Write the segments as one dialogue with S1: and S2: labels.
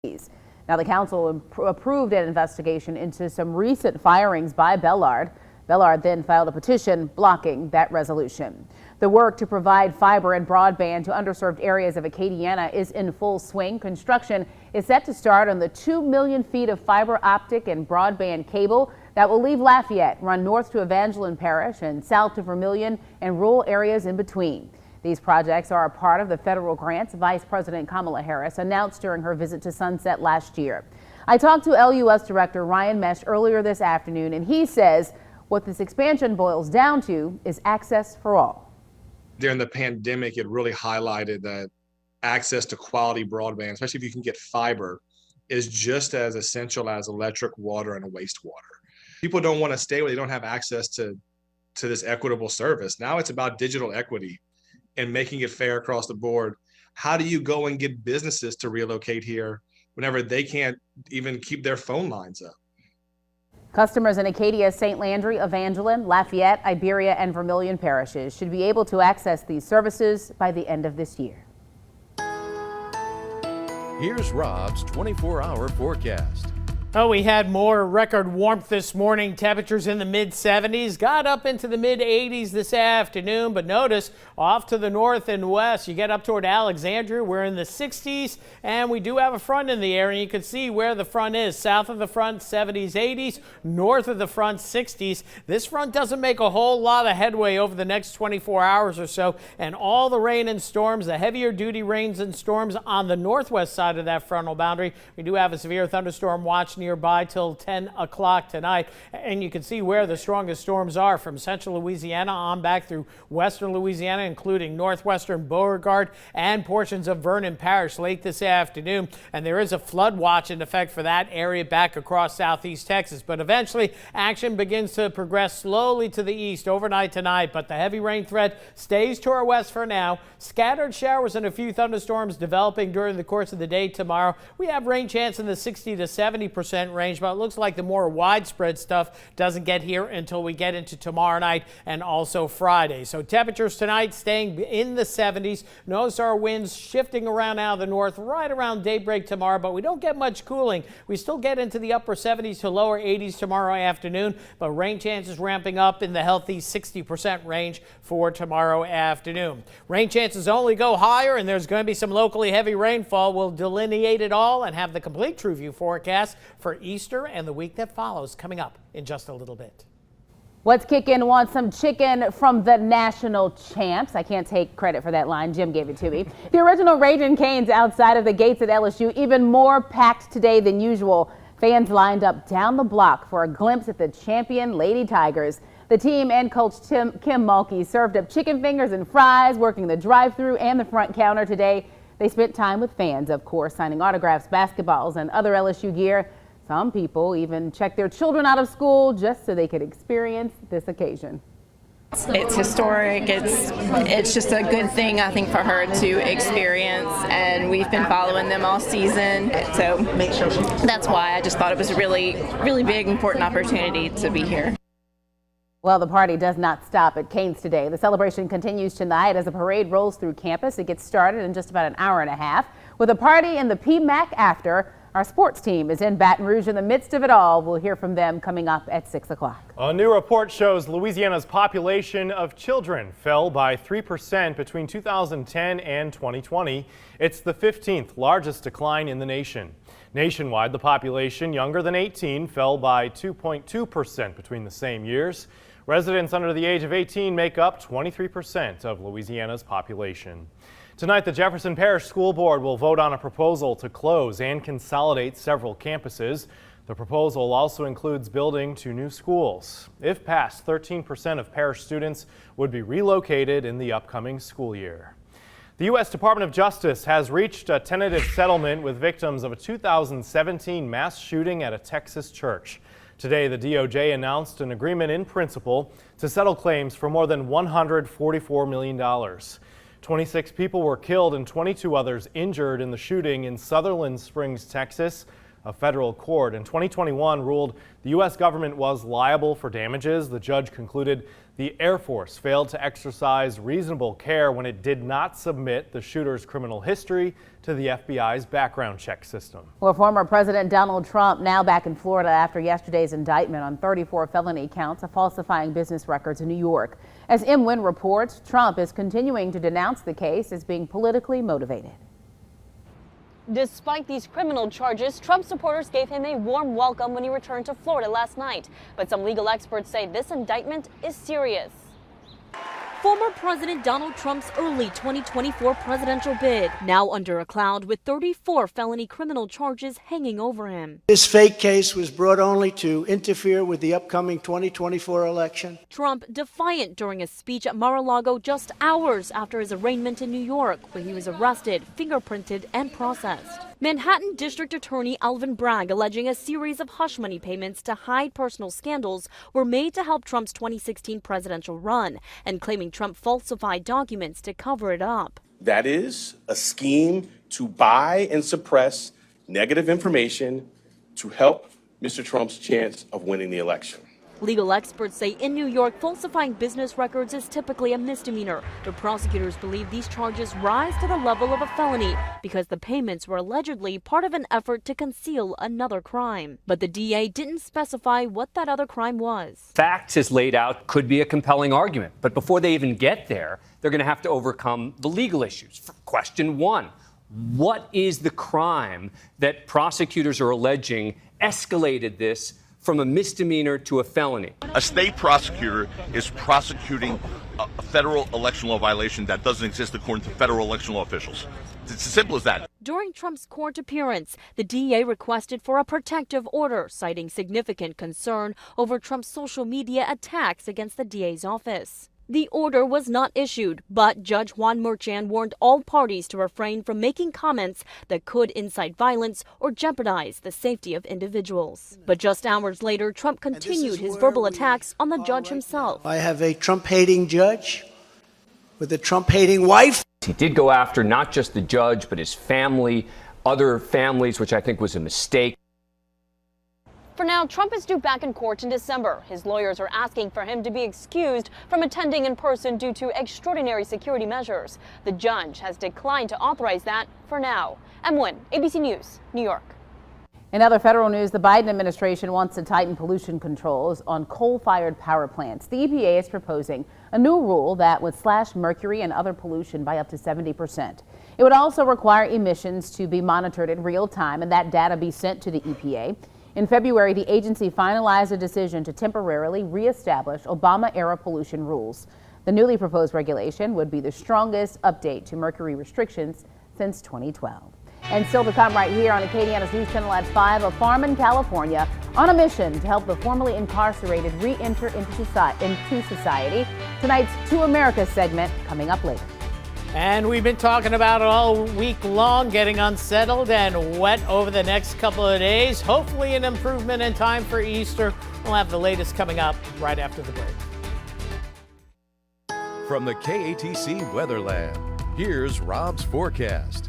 S1: Now, the council approved an investigation into some recent firings by Bellard. Bellard then filed a petition blocking that resolution. The work to provide fiber and broadband to underserved areas of Acadiana is in full swing. Construction is set to start on the 2 million feet of fiber optic and broadband cable that will leave Lafayette, run north to Evangeline Parish and south to Vermilion and rural areas in between. These projects are a part of the federal grants Vice President Kamala Harris announced during her visit to Sunset last year. I talked to LUS Director Ryan Mesh earlier this afternoon, and he says what this expansion boils down to is access for all.
S2: During the pandemic, it really highlighted that access to quality broadband, especially if you can get fiber, is just as essential as electric, water, and wastewater. People don't want to stay where they don't have access to this equitable service. Now it's about digital equity and making it fair across the board. How do you go and get businesses to relocate here whenever they can't even keep their phone lines up?
S1: Customers in Acadia, St. Landry, Evangeline, Lafayette, Iberia, and Vermilion parishes should be able to access these services by the end of this year.
S3: Here's Rob's 24-hour forecast.
S4: Oh, we had more record warmth this morning. Temperatures in the mid-70s, got up into the mid-80s this afternoon. But notice off to the north and west, you get up toward Alexandria, we're in the 60s, and we do have a front in the air, and you can see where the front is. South of the front, 70s, 80s, north of the front, 60s. This front doesn't make a whole lot of headway over the next 24 hours or so, and all the rain and storms, the heavier duty rains and storms on the northwest side of that frontal boundary. We do have a severe thunderstorm watch nearby till 10 o'clock tonight, and you can see where the strongest storms are from central Louisiana on back through western Louisiana, including northwestern Beauregard and portions of Vernon Parish late this afternoon. And there is a flood watch in effect for that area back across southeast Texas. But eventually action begins to progress slowly to the east overnight tonight, but the heavy rain threat stays to our west for now. Scattered showers and a few thunderstorms developing during the course of the day tomorrow. We have rain chance in the 60 to 70% range, but it looks like the more widespread stuff doesn't get here until we get into tomorrow night and also Friday. So temperatures tonight staying in the 70s. Notice our winds shifting around out of the north right around daybreak tomorrow, but we don't get much cooling. We still get into the upper 70s to lower 80s tomorrow afternoon, but rain chances ramping up in the healthy 60% range for tomorrow afternoon. Rain chances only go higher, and there's going to be some locally heavy rainfall. We'll delineate it all and have the complete True View forecast for Easter and the week that follows coming up in just a little bit.
S1: What's Kickin' wants some chicken from the national champs. I can't take credit for that line. Jim gave it to me. The original Ragin' Canes outside of the gates at LSU, even more packed today than usual. Fans lined up down the block for a glimpse at the champion Lady Tigers. The team and coach Kim Mulkey served up chicken fingers and fries, working the drive-thru and the front counter today. They spent time with fans, of course, signing autographs, basketballs, and other LSU gear. Some people even checked their children out of school just so they could experience this occasion.
S5: It's historic. It's just a good thing, I think, for her to experience, and we've been following them all season. So that's why I just thought it was a really, really big, important opportunity to be here.
S1: Well, the party does not stop at Canes today. The celebration continues tonight as the parade rolls through campus. It gets started in just about an hour and a half with a party in the PMAC after. Our sports team is in Baton Rouge in the midst of it all. We'll hear from them coming up at 6 o'clock.
S6: A new report shows Louisiana's population of children fell by 3% between 2010 and 2020. It's the 15th largest decline in the nation. Nationwide, the population younger than 18 fell by 2.2% between the same years. Residents under the age of 18 make up 23% of Louisiana's population. Tonight, the Jefferson Parish School Board will vote on a proposal to close and consolidate several campuses. The proposal also includes building 2 new schools. If passed, 13% of parish students would be relocated in the upcoming school year. The U.S. Department of Justice has reached a tentative settlement with victims of a 2017 mass shooting at a Texas church. Today, the DOJ announced an agreement in principle to settle claims for more than $144 million. 26 people were killed and 22 others injured in the shooting in Sutherland Springs, Texas. A federal court in 2021 ruled the U.S. government was liable for damages. The judge concluded the The Air Force failed to exercise reasonable care when it did not submit the shooter's criminal history to the FBI's background check system.
S1: Well, former President Donald Trump now back in Florida after yesterday's indictment on 34 felony counts of falsifying business records in New York. As MWin reports, Trump is continuing to denounce the case as being politically motivated.
S7: Despite these criminal charges, Trump supporters gave him a warm welcome when he returned to Florida last night. But some legal experts say this indictment is serious. Former President Donald Trump's early 2024 presidential bid, now under a cloud with 34 felony criminal charges hanging over him.
S8: This fake case was brought only to interfere with the upcoming 2024 election.
S7: Trump defiant during a speech at Mar-a-Lago just hours after his arraignment in New York, where he was arrested, fingerprinted, and processed. Manhattan District Attorney Alvin Bragg alleging a series of hush money payments to hide personal scandals were made to help Trump's 2016 presidential run, and claiming Trump falsified documents to cover it up.
S9: That is a scheme to buy and suppress negative information to help Mr. Trump's chance of winning the election.
S7: Legal experts say in New York, falsifying business records is typically a misdemeanor, but prosecutors believe these charges rise to the level of a felony because the payments were allegedly part of an effort to conceal another crime. But the DA didn't specify what that other crime was.
S10: Facts as laid out could be a compelling argument, but before they even get there, they're going to have to overcome the legal issues. Question one, what is the crime that prosecutors are alleging escalated this from a misdemeanor to a felony?
S11: A state prosecutor is prosecuting a federal election law violation that doesn't exist according to federal election law officials. It's as simple as that.
S7: During Trump's court appearance, the DA requested for a protective order, citing significant concern over Trump's social media attacks against the DA's office. The order was not issued, but Judge Juan Merchan warned all parties to refrain from making comments that could incite violence or jeopardize the safety of individuals. But just hours later, Trump continued his verbal attacks on the judge himself.
S8: I have a Trump-hating judge with a Trump-hating wife.
S10: He did go after not just the judge, but his family, other families, which I think was a mistake.
S7: For now, Trump is due back in court in December. His lawyers are asking for him to be excused from attending in person due to extraordinary security measures. The judge has declined to authorize that for now. MWin, ABC News, New York.
S1: In other federal news, the Biden administration wants to tighten pollution controls on coal-fired power plants. The EPA is proposing a new rule that would slash mercury and other pollution by up to 70%. It would also require emissions to be monitored in real time and that data be sent to the EPA. In February, the agency finalized a decision to temporarily reestablish Obama-era pollution rules. The newly proposed regulation would be the strongest update to mercury restrictions since 2012. And still to come right here on Acadiana's News Channel at 5, a farm in California on a mission to help the formerly incarcerated re-enter into society. Tonight's To America segment coming up later.
S4: And we've been talking about it all week long, getting unsettled and wet over the next couple of days. Hopefully an improvement in time for Easter. We'll have the latest coming up right after the break.
S3: From the KATC Weatherland, here's Rob's forecast.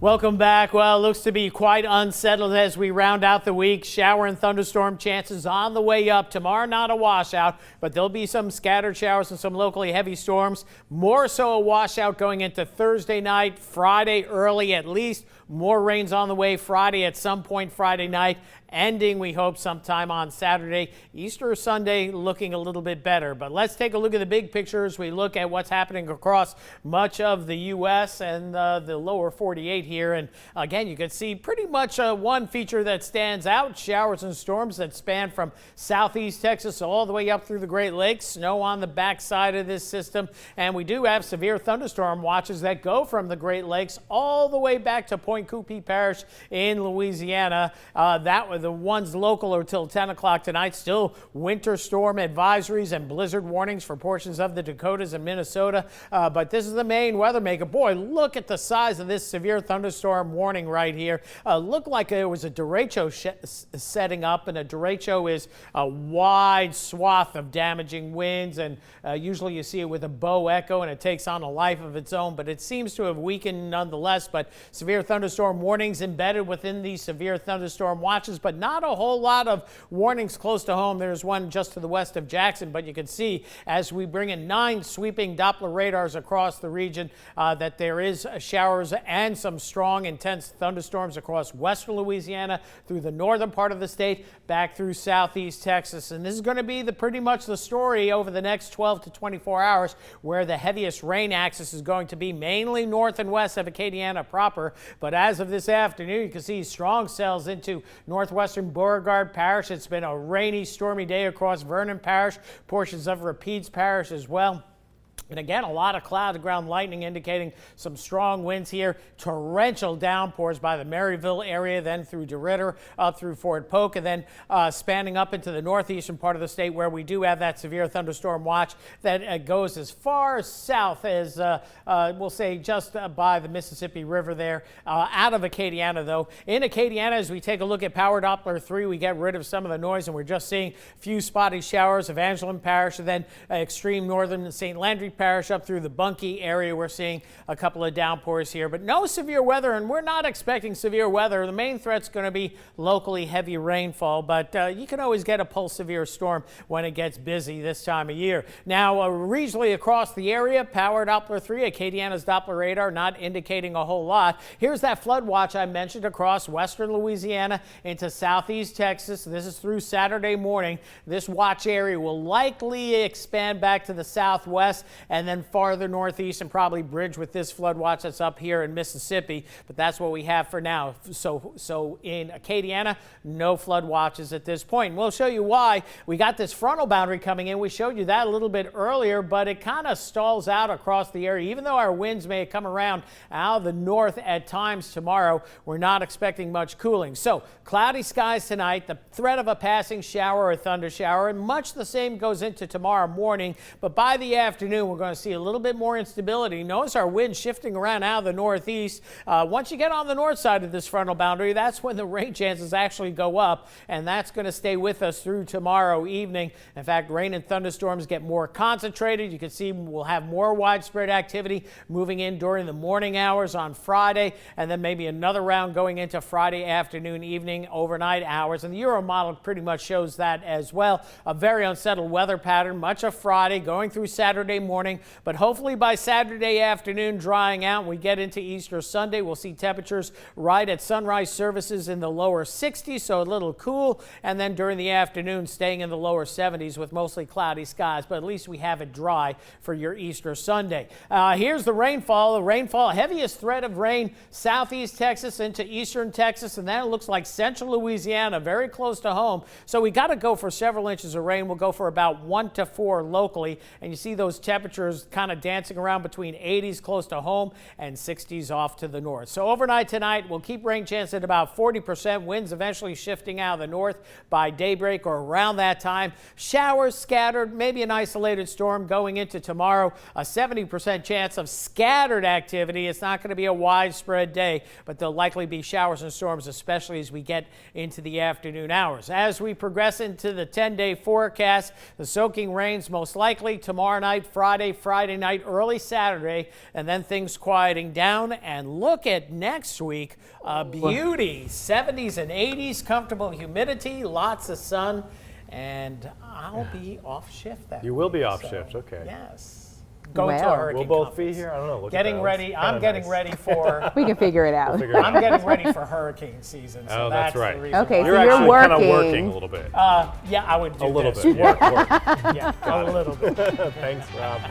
S4: Welcome back. Well, it looks to be quite unsettled as we round out the week. Shower and thunderstorm chances on the way up. Tomorrow, not a washout, but there'll be some scattered showers and some locally heavy storms. More so a washout going into Thursday night, Friday early at least. More rains on the way Friday at some point Friday night. Ending, we hope, sometime on Saturday. Easter Sunday looking a little bit better. But let's take a look at the big picture as we look at what's happening across much of the U.S. and the lower 48 here. And again, you can see pretty much one feature that stands out. Showers and storms that span from southeast Texas all the way up through the Great Lakes. Snow on the backside of this system. And we do have severe thunderstorm watches that go from the Great Lakes all the way back to Point Coupee Parish in Louisiana. That was the ones local until 10 o'clock tonight. Still winter storm advisories and blizzard warnings for portions of the Dakotas and Minnesota. But this is the main weather maker. Boy, look at the size of this severe thunderstorm warning right here. Looked like it was a derecho setting up, and a derecho is a wide swath of damaging winds, and usually you see it with a bow echo and it takes on a life of its own, but it seems to have weakened nonetheless. But severe thunderstorm thunderstorm warnings embedded within these severe thunderstorm watches, but not a whole lot of warnings close to home. There's one just to the west of Jackson, but you can see as we bring in 9 sweeping Doppler radars across the region that there is showers and some strong, intense thunderstorms across western Louisiana, through the northern part of the state, back through southeast Texas. And this is going to be pretty much the story over the next 12 to 24 hours, where the heaviest rain axis is going to be mainly north and west of Acadiana proper. But as of this afternoon, you can see strong cells into northwestern Beauregard Parish. It's been a rainy, stormy day across Vernon Parish, portions of Rapides Parish as well. And again, a lot of cloud-to-ground lightning indicating some strong winds here. Torrential downpours by the Maryville area, then through DeRidder, up through Fort Polk, and then spanning up into the northeastern part of the state, where we do have that severe thunderstorm watch that goes as far south as, we'll say, just by the Mississippi River there, out of Acadiana, though. In Acadiana, as we take a look at Power Doppler 3, we get rid of some of the noise, and we're just seeing a few spotty showers of Evangeline Parish, and then extreme northern St. Landry Parish up through the Bunkie area. We're seeing a couple of downpours here, but no severe weather, and we're not expecting severe weather. The main threat's going to be locally heavy rainfall, but you can always get a pulse severe storm when it gets busy this time of year. Now, regionally across the area, Power Doppler 3, Acadiana's Doppler radar, not indicating a whole lot. Here's that flood watch I mentioned across western Louisiana into southeast Texas. This is through Saturday morning. This watch area will likely expand back to the southwest and then farther northeast, and probably bridge with this flood watch that's up here in Mississippi. But that's what we have for now. So in Acadiana, no flood watches at this point. We'll show you why. We got this frontal boundary coming in. We showed you that a little bit earlier, but it kind of stalls out across the area. Even though our winds may come around out of the north at times tomorrow, we're not expecting much cooling. So cloudy skies tonight, the threat of a passing shower or thunder shower, and much the same goes into tomorrow morning. But by the afternoon, we're going to see a little bit more instability. Notice our wind shifting around out of the northeast. Once you get on the north side of this frontal boundary, that's when the rain chances actually go up, and that's going to stay with us through tomorrow evening. In fact, rain and thunderstorms get more concentrated. You can see we'll have more widespread activity moving in during the morning hours on Friday, and then maybe another round going into Friday afternoon, evening, overnight hours. And the Euro model pretty much shows that as well. A very unsettled weather pattern, much of Friday going through Saturday morning, but hopefully by Saturday afternoon drying out. We get into Easter Sunday, we'll see temperatures right at sunrise services in the lower 60s, so a little cool, and then during the afternoon staying in the lower 70s with mostly cloudy skies, but at least we have it dry for your Easter Sunday. Here's the rainfall. The rainfall, heaviest threat of rain, southeast Texas into eastern Texas, and then it looks like central Louisiana, very close to home. So we got to go for several inches of rain. We'll go for about 1 to 4 locally, and you see those temperatures kind of dancing around between 80s close to home and 60s off to the north. So overnight tonight, we'll keep rain chance at about 40%. Winds eventually shifting out of the north by daybreak or around that time. Showers scattered, maybe an isolated storm going into tomorrow. A 70% chance of scattered activity. It's not going to be a widespread day, but there'll likely be showers and storms, especially as we get into the afternoon hours. As we progress into the 10-day forecast, the soaking rains most likely tomorrow night, Friday night, early Saturday, and then things quieting down. And look at next week, a beauty. 70s and 80s, comfortable humidity, lots of sun, and I'll be off shift that
S6: You will be
S4: week,
S6: off
S4: so,
S6: shift, okay.
S4: Yes. Going to a hurricane
S6: We'll both
S4: conference.
S6: be here? I don't know. Look
S4: Getting
S6: at that.
S4: ready. I'm getting ready for.
S1: We can figure it out.
S4: I'm getting ready for hurricane season. So
S6: Oh, that's right.
S4: The reason
S1: Okay,
S4: why.
S1: so
S6: You're
S1: you're
S6: actually kind of
S1: working.
S6: working a little bit.
S4: Yeah, I would do
S6: A little
S4: this.
S6: bit. Work.
S4: Yeah, a little bit.
S6: Thanks, Rob.